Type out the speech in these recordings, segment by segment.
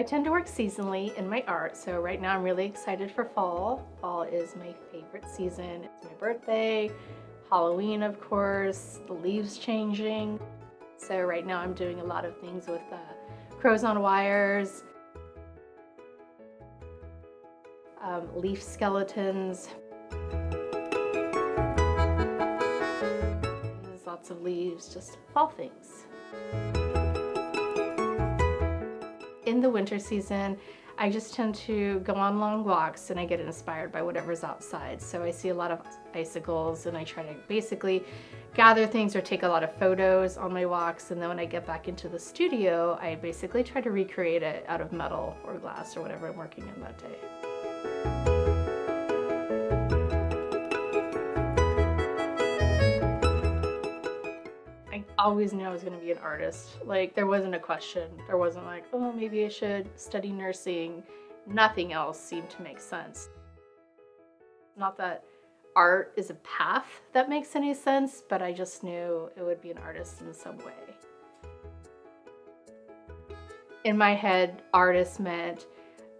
tend to work seasonally in my art, so right now I'm really excited for fall. Fall is my favorite season. It's my birthday, Halloween of course, the leaves changing. So right now I'm doing a lot of things with crows on wires, leaf skeletons. There's lots of leaves, just fall things. In the winter season, I just tend to go on long walks and I get inspired by whatever's outside. So I see a lot of icicles and I try to basically gather things or take a lot of photos on my walks. And then when I get back into the studio, I basically try to recreate it out of metal or glass or whatever I'm working on that day. I always knew I was going to be an artist. Like, there wasn't a question. There wasn't like, oh, maybe I should study nursing. Nothing else seemed to make sense. Not that art is a path that makes any sense, but I just knew it would be an artist in some way. In my head, artist meant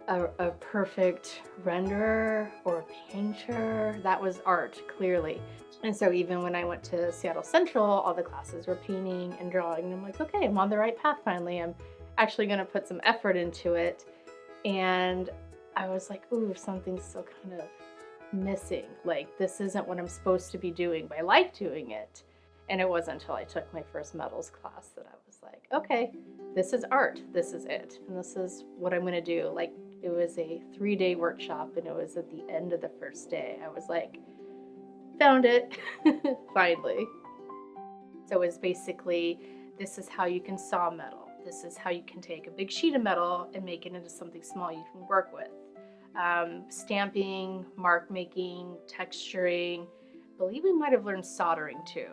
a perfect renderer or a painter. That was art, clearly. And so even when I went to Seattle Central, all the classes were painting and drawing. And I'm like, okay, I'm on the right path finally. I'm actually going to put some effort into it. And I was like, ooh, something's still kind of missing. Like, this isn't what I'm supposed to be doing, but I like doing it. And it wasn't until I took my first metals class that I was like, okay, this is art. This is it. And this is what I'm going to do. Like, it was a 3-day workshop and it was at the end of the first day. I was like, found it, finally. So it's basically, this is how you can saw metal. This is how you can take a big sheet of metal and make it into something small you can work with. Stamping, mark making, texturing. I believe we might have learned soldering too.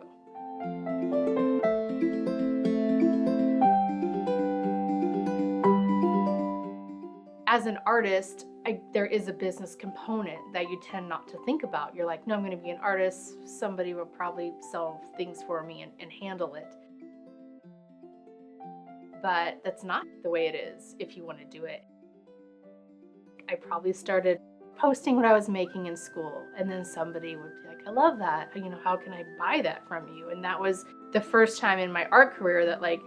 As an artist, there is a business component that you tend not to think about. You're like, no, I'm going to be an artist. Somebody will probably sell things for me and handle it. But that's not the way it is if you want to do it. I probably started posting what I was making in school, and then somebody would be like, I love that. You know, how can I buy that from you? And that was the first time in my art career that like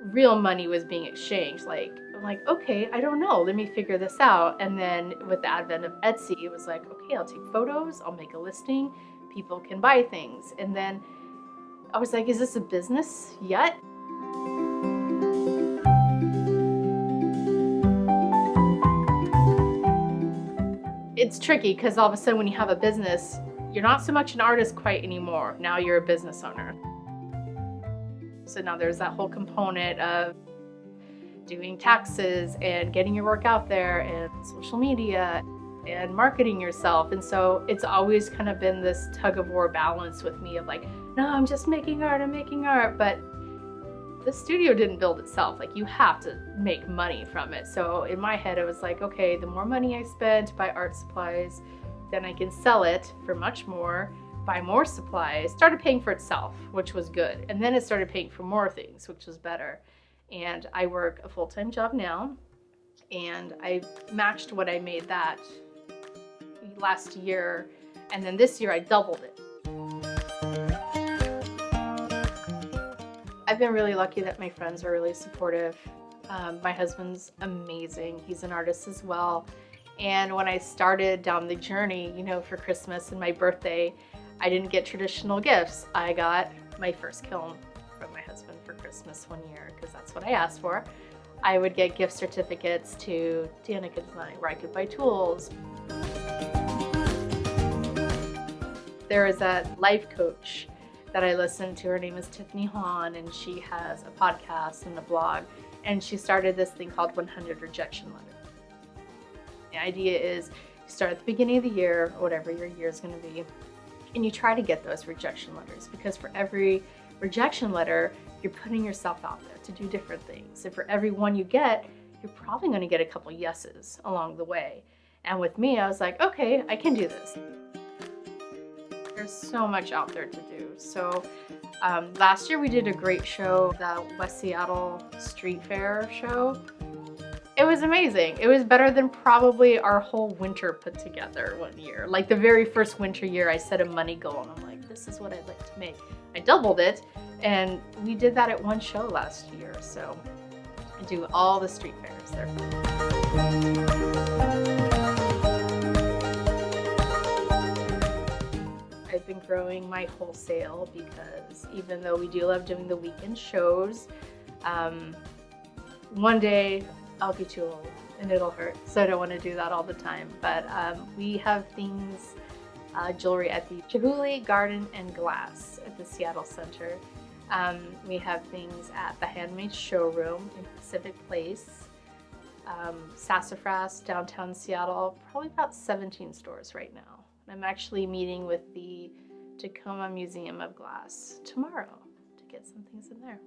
real money was being exchanged. Like, I'm like, okay, I don't know, let me figure this out. And then with the advent of Etsy, it was like, okay, I'll take photos, I'll make a listing, people can buy things. And then I was like, is this a business yet? It's tricky because all of a sudden when you have a business, you're not so much an artist quite anymore. Now you're a business owner. So now there's that whole component of doing taxes and getting your work out there and social media and marketing yourself. And so it's always kind of been this tug of war balance with me of like, no, I'm just making art, I'm making art. But the studio didn't build itself. Like, you have to make money from it. So in my head, it was like, okay, the more money I spend to buy art supplies, then I can sell it for much more, buy more supplies. Started paying for itself, which was good. And then it started paying for more things, which was better. And I work a full-time job now, and I matched what I made that last year. And then this year I doubled it. I've been really lucky that my friends are really supportive. My husband's amazing. He's an artist as well. And when I started down the journey, you know, for Christmas and my birthday, I didn't get traditional gifts. I got my first kiln from my husband for Christmas one year because that's what I asked for. I would get gift certificates to Danica Design where I could buy tools. There is a life coach that I listened to. Her name is Tiffany Hahn, and she has a podcast and a blog, and she started this thing called 100 Rejection Letters. The idea is you start at the beginning of the year, or whatever your year is going to be, and you try to get those rejection letters, because for every rejection letter, you're putting yourself out there to do different things. And for every one you get, you're probably going to get a couple yeses along the way. And with me, I was like, okay, I can do this. There's so much out there to do. So last year we did a great show, the West Seattle Street Fair show. It was amazing. It was better than probably our whole winter put together one year. Like the very first winter year, I set a money goal and I'm like, this is what I'd like to make. I doubled it, and we did that at one show last year. So I do all the street fairs there. I've been growing my wholesale because even though we do love doing the weekend shows, one day I'll be too old and it'll hurt, so I don't want to do that all the time. But we have things, jewelry at the Chihuly Garden and Glass at the Seattle Center. We have things at the Handmade Showroom in Pacific Place, Sassafras, downtown Seattle, probably about 17 stores right now. I'm actually meeting with the Tacoma Museum of Glass tomorrow to get some things in there.